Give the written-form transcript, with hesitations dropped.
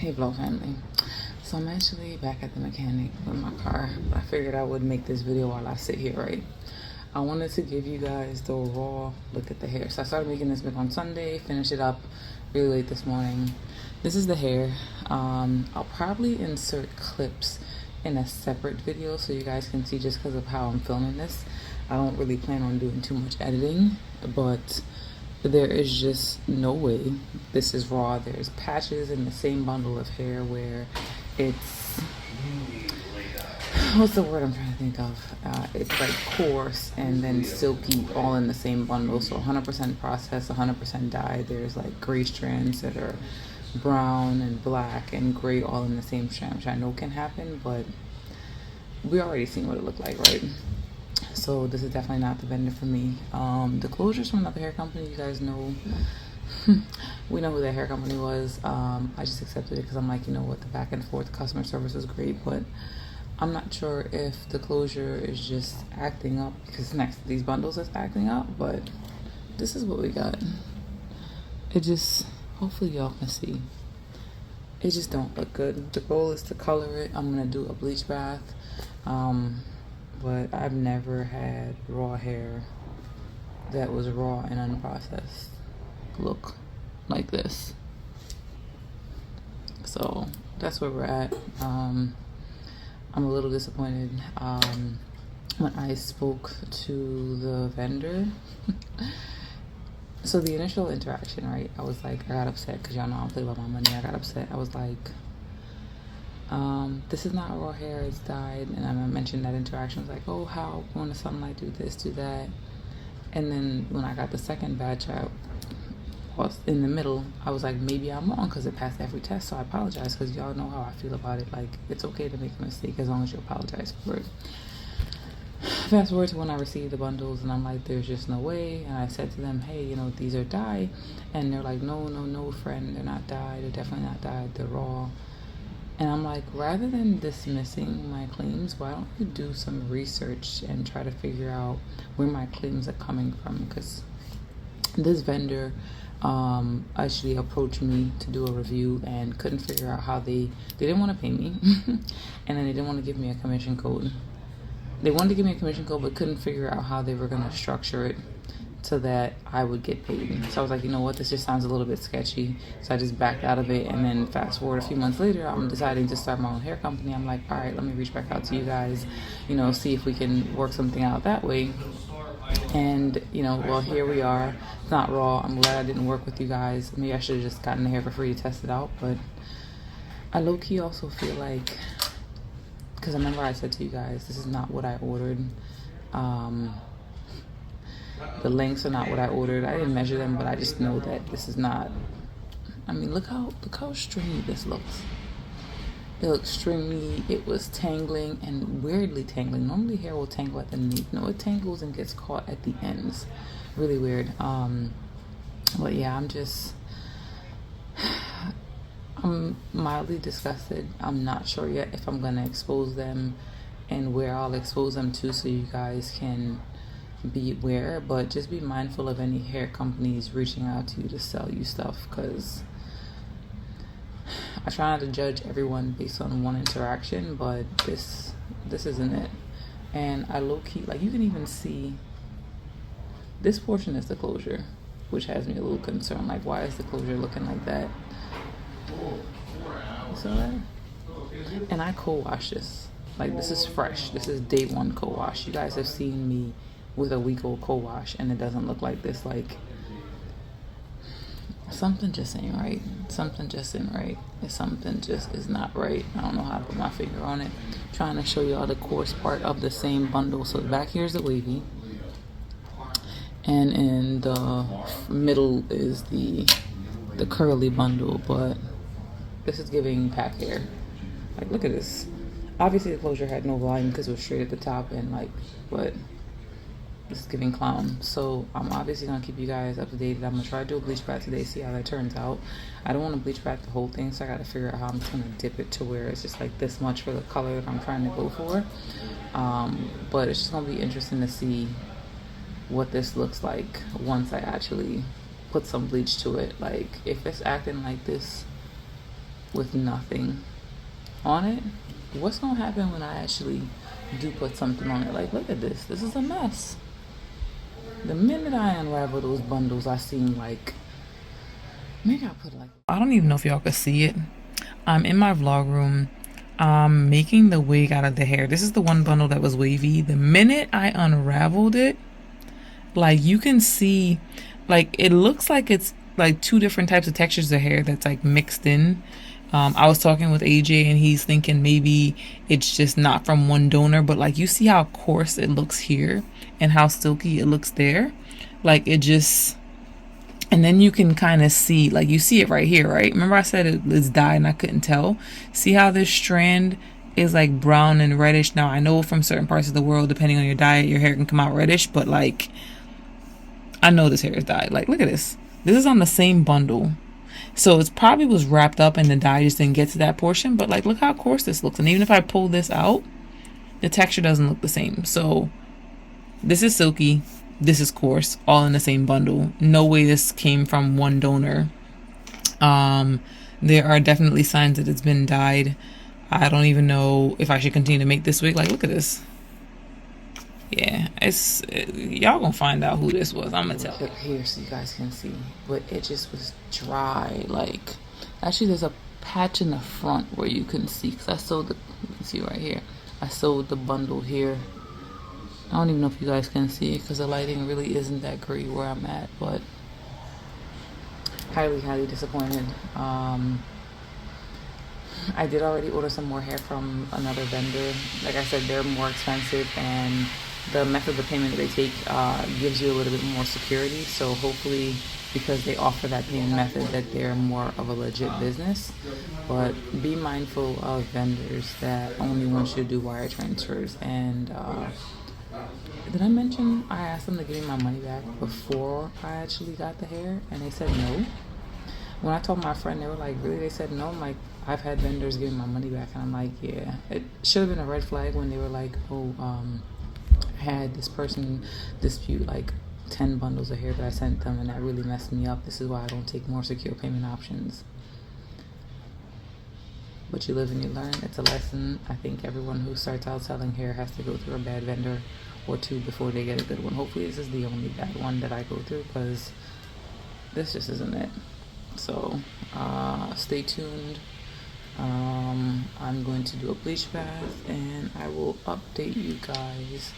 Hey vlog family. So I'm actually back at the mechanic with my car. I figured I would make this video while I sit here, right? I wanted to give you guys the raw look at the hair. So I started making this wig on Sunday, finished it up really late this morning. This is the hair. I'll probably insert clips in a separate video so you guys can see, just because of how I'm filming this. I don't really plan on doing too much editing, but there is just no way this is raw. There's patches in the same bundle of hair where it's, what's the word I'm trying to think of? It's like coarse and then silky all in the same bundle. So 100% processed, 100% dyed. There's like gray strands that are brown and black and gray all in the same strand, which I know can happen, but we already seen what it looked like, right? So this is definitely not the vendor for me. The closures from another hair company, you guys know, we know who that hair company was. I just accepted it because I'm like, you know what, the back and forth customer service was great, but I'm not sure if the closure is just acting up because next to these bundles is acting up, but this is what we got. It just, hopefully y'all can see, it just don't look good. The goal is to color it. I'm gonna do a bleach bath. But I've never had raw hair that was raw and unprocessed look like this. So that's where we're at. I'm a little disappointed. When I spoke to the vendor, so the initial interaction, right, I was like, I got upset because y'all know I don't play about my money. I got upset. I was like, this is not raw hair, it's dyed. And I mentioned that interaction. I was like, oh, how going to sunlight, do this, do that. And then when I got the second batch out, was in the middle, I was like, maybe I'm wrong because it passed every test. So I apologize because y'all know how I feel about it. Like, it's okay to make a mistake as long as you apologize for it. Fast forward to when I received the bundles and I'm like, there's just no way. And I said to them, hey, you know, these are dyed. And they're like, no, friend, they're not dyed. They're definitely not dyed. They're raw. And I'm like, rather than dismissing my claims, why don't you do some research and try to figure out where my claims are coming from? Because this vendor actually approached me to do a review and couldn't figure out how they didn't want to pay me. And then they didn't want to give me a commission code. They wanted to give me a commission code, but couldn't figure out how they were going to structure it so that I would get paid. So I was like, you know what, this just sounds a little bit sketchy. So I just backed out of it. And then fast forward a few months later, I'm deciding to start my own hair company. I'm like, all right, let me reach back out to you guys, you know, see if we can work something out that way. And, you know, well, here we are. It's not raw. I'm glad I didn't work with you guys. Maybe I should have just gotten the hair for free to test it out. But I low-key also feel like, because I remember I said to you guys, this is not what I ordered. The lengths are not what I ordered. I didn't measure them, but I just know that this is not. I mean, look how stringy this looks. It looks stringy. It was tangling and weirdly tangling. Normally hair will tangle at the nape. No, it tangles and gets caught at the ends. Really weird. But yeah, I'm mildly disgusted. I'm not sure yet if I'm gonna expose them and where I'll expose them to, so you guys can be aware. But just be mindful of any hair companies reaching out to you to sell you stuff, because I try not to judge everyone based on one interaction, but this isn't it. And I low-key, like, you can even see this portion is the closure, which has me a little concerned. Like, why is the closure looking like that? So and I co-wash this. Like, this is fresh. This is day one co-wash. You guys have seen me with a week old co-wash and it doesn't look like this. Like, something just ain't right. Something just ain't right. Something just is not right. I don't know how to put my finger on it. I'm trying to show y'all the coarse part of the same bundle. So the back here is the wavy, and in the middle is the curly bundle. But this is giving pack hair. Like, look at this. Obviously the closure had no volume because it was straight at the top, and like, but this is giving clown. So I'm obviously gonna keep you guys up to date. I'm gonna try to do a bleach bath today, see how that turns out. I don't want to bleach bath the whole thing, so I gotta figure out how I'm just gonna dip it to where it's just like this much for the color that I'm trying to go for. But it's just gonna be interesting to see what this looks like once I actually put some bleach to it. Like, if it's acting like this, with nothing on it. What's gonna happen when I actually do put something on it? Like, look at this. This is a mess. The minute I unravel those bundles, I seem like, maybe I'll put it like, I don't even know if y'all can see it. I'm in my vlog room. I'm making the wig out of the hair. This is the one bundle that was wavy. The minute I unraveled it, like, you can see, like, it looks like it's like two different types of textures of hair that's like mixed in. I was talking with AJ and he's thinking maybe it's just not from one donor, but like, you see how coarse it looks here and how silky it looks there. Like, it just, and then you can kind of see, like, you see it right here, right? Remember I said it's dyed and I couldn't tell? See how this strand is like brown and reddish? Now I know from certain parts of the world, depending on your diet, your hair can come out reddish, but like, I know this hair is dyed. Like, look at this. This is on the same bundle. So it probably was wrapped up and the dye just didn't get to that portion. But like, look how coarse this looks. And even if I pull this out, the texture doesn't look the same. So this is silky. This is coarse. All in the same bundle. No way this came from one donor. There are definitely signs that it's been dyed. I don't even know if I should continue to make this wig. Like, look at this. Yeah, it's y'all gonna find out who this was. I'm gonna tell you here so you guys can see, but it just was dry. Like, actually there's a patch in the front where you can see, because I sewed the, you can see right here, I sewed the bundle here. I don't even know if you guys can see it because the lighting really isn't that great where I'm at, but highly disappointed. I did already order some more hair from another vendor. Like I said, they're more expensive, and the method of payment that they take gives you a little bit more security. So hopefully, because they offer that payment method, that they're more of a legit business. But be mindful of vendors that only want you to do wire transfers. And did I mention I asked them to give me my money back before I actually got the hair, and they said no? When I told my friend, they were like, really? They said no. I'm like, I've had vendors give me my money back, and I'm like, yeah. It should have been a red flag when they were like, oh, I had this person dispute like 10 bundles of hair that I sent them, and that really messed me up. This is why I don't take more secure payment options. But you live and you learn. It's a lesson. I think everyone who starts out selling hair has to go through a bad vendor or two before they get a good one. Hopefully this is the only bad one that I go through, because this just isn't it. So stay tuned. I'm going to do a bleach bath, and I will update you guys